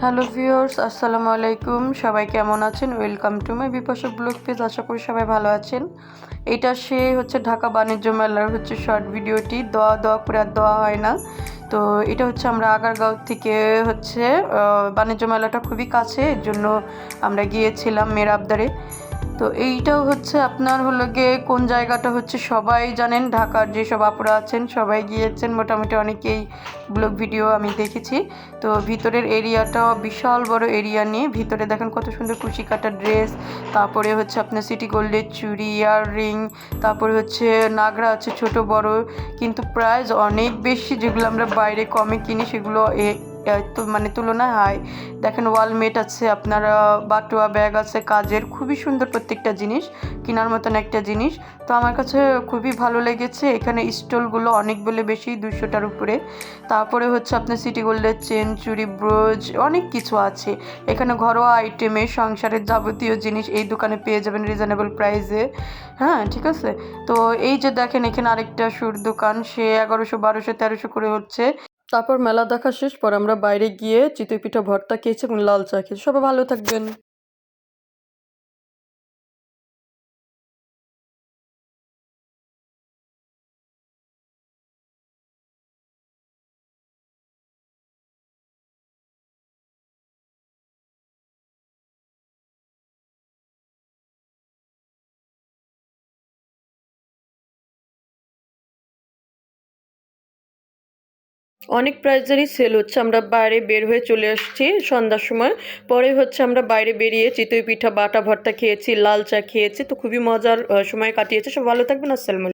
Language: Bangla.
হ্যালো ভিউয়ার্স, আসসালামু আলাইকুম। সবাই কেমন আছেন? Welcome to my Bipasha blog page. আশা করি সবাই ভালো আছেন। এটা সে হচ্ছে ঢাকা বাণিজ্য মেলার হচ্ছে শর্ট ভিডিওটি। দোয়া দোয়া করে আর দেওয়া হয় না। তো এটা হচ্ছে আমরা আগারগাঁও থেকে হচ্ছে বাণিজ্য মেলাটা খুবই কাছে, এর জন্য আমরা গিয়েছিলাম মেয়ের আবদারে। তো এইটাও হচ্ছে আপনার হলো গিয়ে কোন জায়গাটা হচ্ছে সবাই জানেন, ঢাকার যেসব আপুরা আছেন সবাই গিয়েছেন, মোটামুটি অনেকেই ব্লগ ভিডিও আমি দেখেছি। তো ভিতরের এরিয়াটাও বিশাল বড় এরিয়া নিয়ে, ভিতরে দেখেন কত সুন্দর কুচি কাটা ড্রেস, তারপরে হচ্ছে আপনার সিটি গোল্ডের চুড়ি, ইয়াররিং, তারপরে হচ্ছে নাগরা আছে ছোট বড়, কিন্তু প্রাইস অনেক বেশি। যেগুলো আমরা বাইরে কমে কিনি সেগুলো তো মানে তুলনায় হাই। দেখেন ওয়ালমেট আছে, আপনার বাটুয়া ব্যাগ আছে কাজের, খুবই সুন্দর প্রত্যেকটা জিনিস, কেনার মতন একটা জিনিস। তো আমার কাছে খুবই ভালো লেগেছে। এখানে স্টলগুলো অনেক বলে বেশি, 200টার উপরে। তারপরে হচ্ছে আপনার সিটি গোল্ডের চেন, চুড়ি, ব্রোচ, অনেক কিছু আছে এখানে। ঘরোয়া আইটেমে সংসারের যাবতীয় জিনিস এই দোকানে পেয়ে যাবেন রিজনেবল প্রাইসে। হ্যাঁ, ঠিক আছে। তো এই যে দেখেন এখানে আরেকটা সুর দোকান, সে 1100, 1200, 1300 করে হচ্ছে। তারপর মেলা দেখা শেষ পর আমরা বাইরে গিয়ে চিতই পিঠা ভর্তা খেয়েছি এবং লাল চা খেয়েছি। সবাই ভালো থাকবেন। অনেক প্রাইজেরই সেল হচ্ছে। আমরা বাইরে বের হয়ে চলে আসছি সন্ধ্যার সময়। পরে হচ্ছে আমরা বাইরে বেরিয়ে চিতই পিঠা, বাটা ভর্তা খেয়েছি, লাল চা খেয়েছি। তো খুবই মজার সময় কাটিয়েছে। সব ভালো থাকবেন। আসসালামু আলাইকুম।